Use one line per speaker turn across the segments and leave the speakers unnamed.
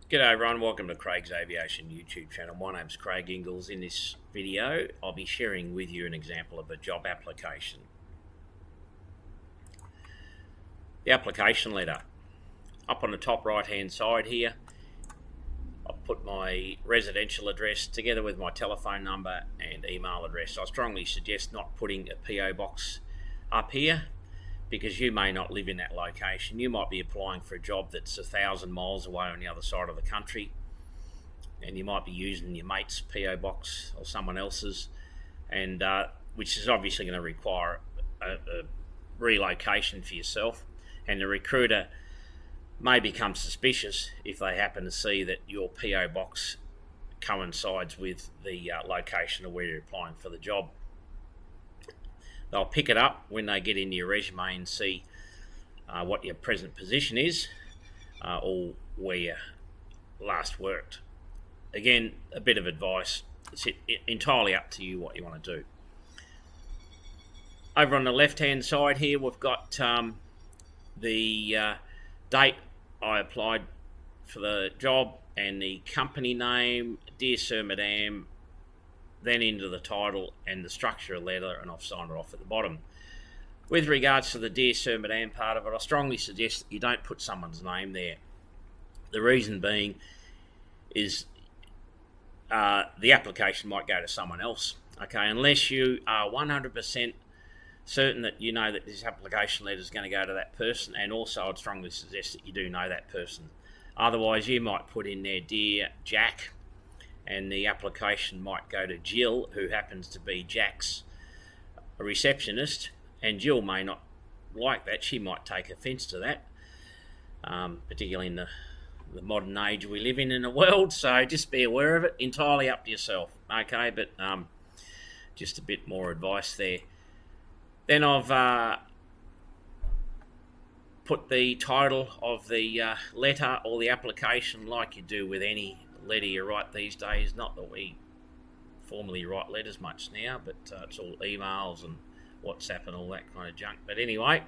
G'day everyone, welcome to Craig's Aviation YouTube channel. My name's Craig Ingalls. In this video, I'll be sharing with you an example of a job application. The application letter. Up on the top right hand side here, I've put my residential address together with my telephone number and email address. I strongly suggest not putting a PO box up here, because you may not live in that location. You might be applying for a job that's 1,000 miles away on the other side of the country, and you might be using your mate's PO box or someone else's, and which is obviously going to require a relocation for yourself. And the recruiter may become suspicious if they happen to see that your PO box coincides with the location of where you're applying for the job. They'll pick it up when they get into your resume and see what your present position is or where you last worked. Again, a bit of advice. It's entirely up to you what you want to do. Over on the left-hand side here, we've got the date I applied for the job and the company name, Dear Sir, Madam, then into the title and the structure of the letter, and I've signed it off at the bottom. With regards to the Dear Sir, Madam part of it, I strongly suggest that you don't put someone's name there. The reason being is the application might go to someone else, okay, unless you are 100% certain that you know that this application letter is going to go to that person, and also I'd strongly suggest that you do know that person. Otherwise, you might put in there, Dear Jack, and the application might go to Jill, who happens to be Jack's receptionist, and Jill may not like that. She might take offence to that, particularly in the modern age we live in the world, so just be aware of it. Entirely up to yourself, okay, but just a bit more advice there. Then I've put the title of the letter or the application like you do with any letter you write these days. Not that we formally write letters much now, but it's all emails and WhatsApp and all that kind of junk. But anyway,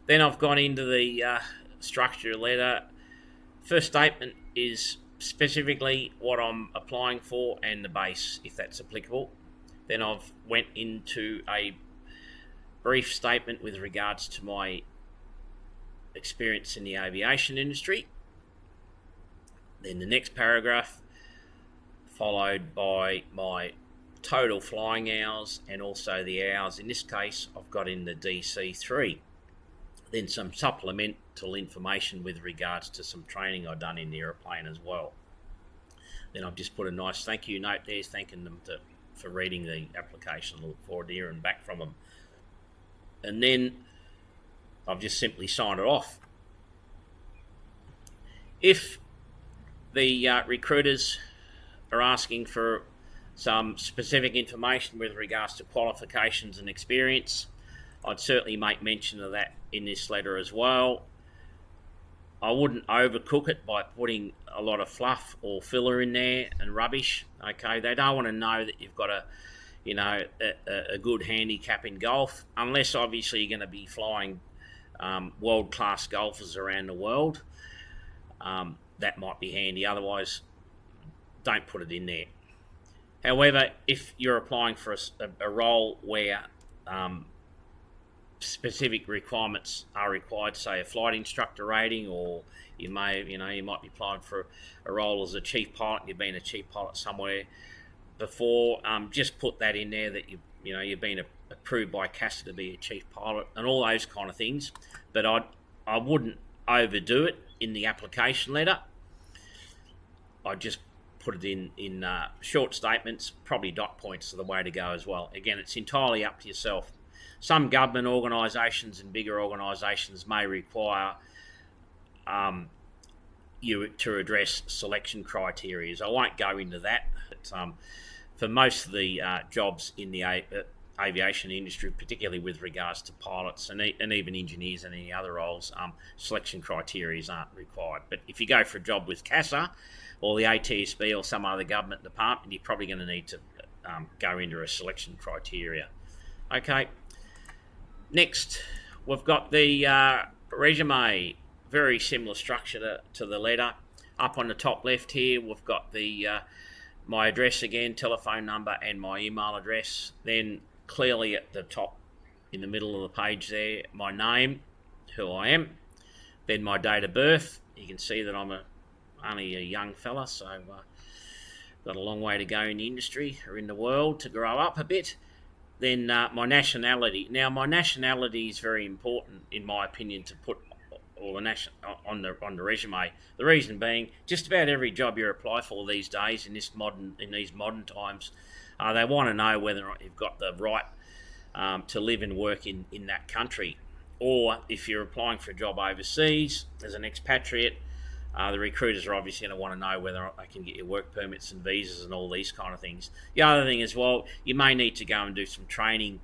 then I've gone into the structure of the letter. First statement is specifically what I'm applying for and the base, if that's applicable. Then I've went into a brief statement with regards to my experience in the aviation industry. Then the next paragraph, followed by my total flying hours and also the hours. In this case, I've got in the DC3. Then some supplemental information with regards to some training I've done in the aeroplane as well. Then I've just put a nice thank you note there, thanking them for reading the application. I look forward to hearing back from them. And then I've just simply signed it off. If the recruiters are asking for some specific information with regards to qualifications and experience, I'd certainly make mention of that in this letter as well. I wouldn't overcook it by putting a lot of fluff or filler in there and rubbish. Okay, they don't want to know that you've got a good handicap in golf, unless obviously you're going to be flying world-class golfers around the world. That might be handy. Otherwise, don't put it in there. However, if you're applying for a role where specific requirements are required, say a flight instructor rating, or you might be applying for a role as a chief pilot, and you've been a chief pilot somewhere before, just put that in there that you've been approved by CASA to be a chief pilot and all those kind of things. But I wouldn't overdo it in the application letter. I just put it in short statements. Probably dot points are the way to go as well. Again, it's entirely up to yourself. Some government organisations and bigger organisations may require you to address selection criteria. I won't go into that. But, for most of the jobs in the aviation industry, particularly with regards to pilots and even engineers and any other roles, selection criteria aren't required. But if you go for a job with CASA or the ATSB or some other government department, you're probably going to need to go into a selection criteria. Okay, next we've got the resume. Very similar structure to the letter. Up on the top left here, we've got the my address again, telephone number, and my email address. Then clearly at the top, in the middle of the page there, my name, who I am. Then my date of birth. You can see that I'm only a young fella, so got a long way to go in the industry or in the world to grow up a bit. Then my nationality. Now, my nationality is very important, in my opinion, to put on the resume. The reason being, just about every job you apply for these days in these modern times, they want to know whether or not you've got the right to live and work in that country. Or if you're applying for a job overseas as an expatriate, the recruiters are obviously going to want to know whether or not they can get your work permits and visas and all these kind of things. The other thing as well, you may need to go and do some training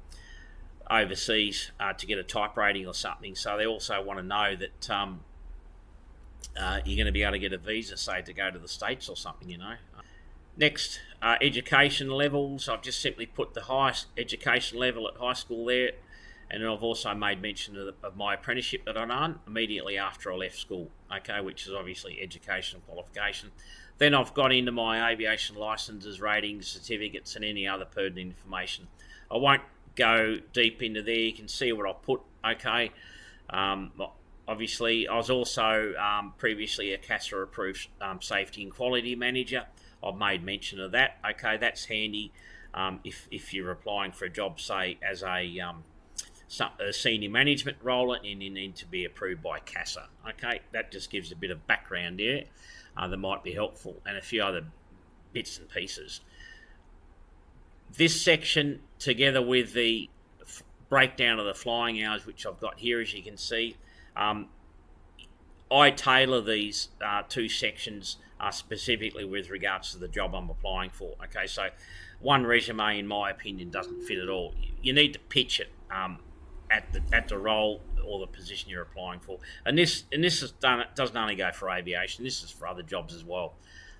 overseas to get a type rating or something. So they also want to know that you're going to be able to get a visa, say, to go to the States or something, you know. Next, education levels. I've just simply put the highest education level at high school there. And then I've also made mention of my apprenticeship that I done immediately after I left school, okay, which is obviously education qualification. Then I've got into my aviation licenses, ratings, certificates, and any other pertinent information. I won't go deep into there. You can see what I've put, okay. Obviously, I was also previously a CASA approved safety and quality manager. I've made mention of that, okay. That's handy if you're applying for a job, say, as a senior management role, and you need to be approved by CASA. Okay, that just gives a bit of background there that might be helpful, and a few other bits and pieces. This section, together with the breakdown of the flying hours, which I've got here, as you can see, I tailor these two sections specifically with regards to the job I'm applying for. Okay, so one resume, in my opinion, doesn't fit at all. You need to pitch it at the role or the position you're applying for, and this is done. It doesn't only go for aviation. This is for other jobs as well.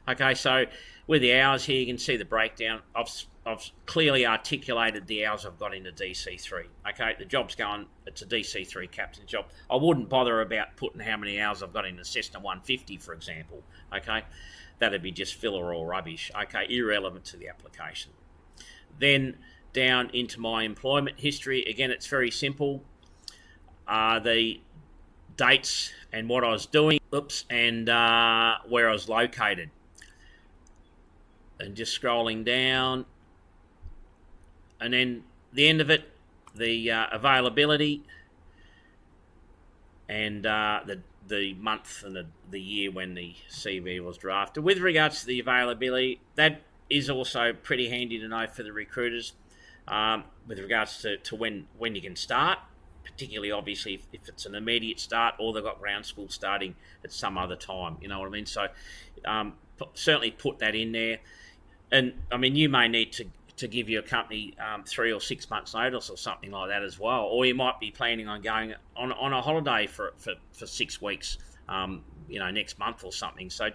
Okay, so with the hours here, you can see the breakdown. I've clearly articulated the hours I've got into DC3. Okay, the job's going. It's a DC3 captain job. I wouldn't bother about putting how many hours I've got in the Cessna 150, for example. Okay, that'd be just filler or rubbish. Okay, irrelevant to the application. Then down into my employment history. Again, it's very simple. The dates and what I was doing, and where I was located. And just scrolling down. And then the end of it, the availability and the month and the year when the CV was drafted. With regards to the availability, that is also pretty handy to know for the recruiters. With regards to when you can start, particularly obviously if it's an immediate start, or they've got ground school starting at some other time, you know what I mean? So certainly put that in there. And I mean, you may need to give your company 3 or 6 months notice or something like that as well, or you might be planning on going on a holiday for 6 weeks, next month or something. So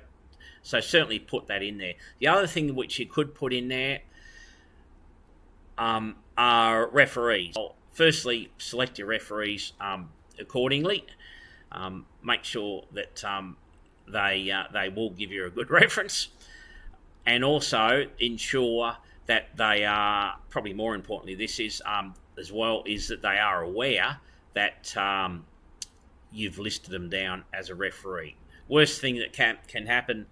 certainly put that in there. The other thing which you could put in there are referees. Well, firstly, select your referees accordingly. Make sure that they will give you a good reference, and also ensure that they are, probably more importantly, this is as well, is that they are aware that you've listed them down as a referee. Worst thing that can happen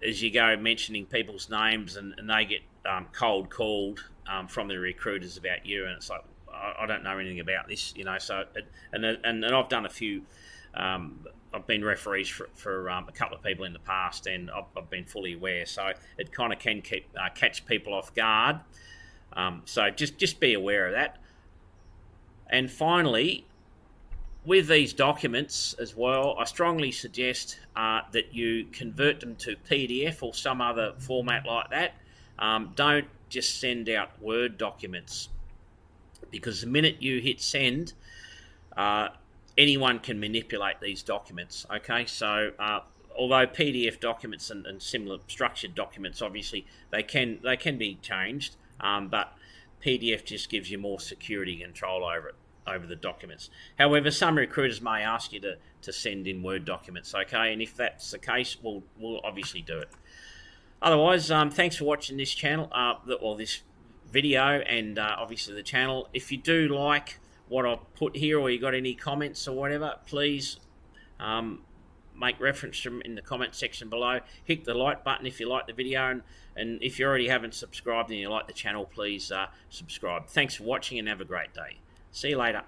is you go mentioning people's names and they get cold called from the recruiters about you, and it's like, I don't know anything about this, you know. So and I've done a few. I've been referees for a couple of people in the past, and I've been fully aware. So it kind of can catch people off guard. So just be aware of that. And finally, with these documents as well, I strongly suggest that you convert them to PDF or some other format like that. Don't just send out Word documents, because the minute you hit send, anyone can manipulate these documents. Okay, so although PDF documents and similar structured documents, obviously they can be changed, but PDF just gives you more security control over it. over the documents. However, some recruiters may ask you to send in Word documents, okay? And if that's the case, we'll obviously do it. Otherwise, thanks for watching this channel, or this video, and obviously the channel. If you do like what I've put here, or you got any comments or whatever, please make reference to them in the comment section below. Hit the like button if you like the video, and if you already haven't subscribed and you like the channel, please subscribe. Thanks for watching and have a great day. See you later.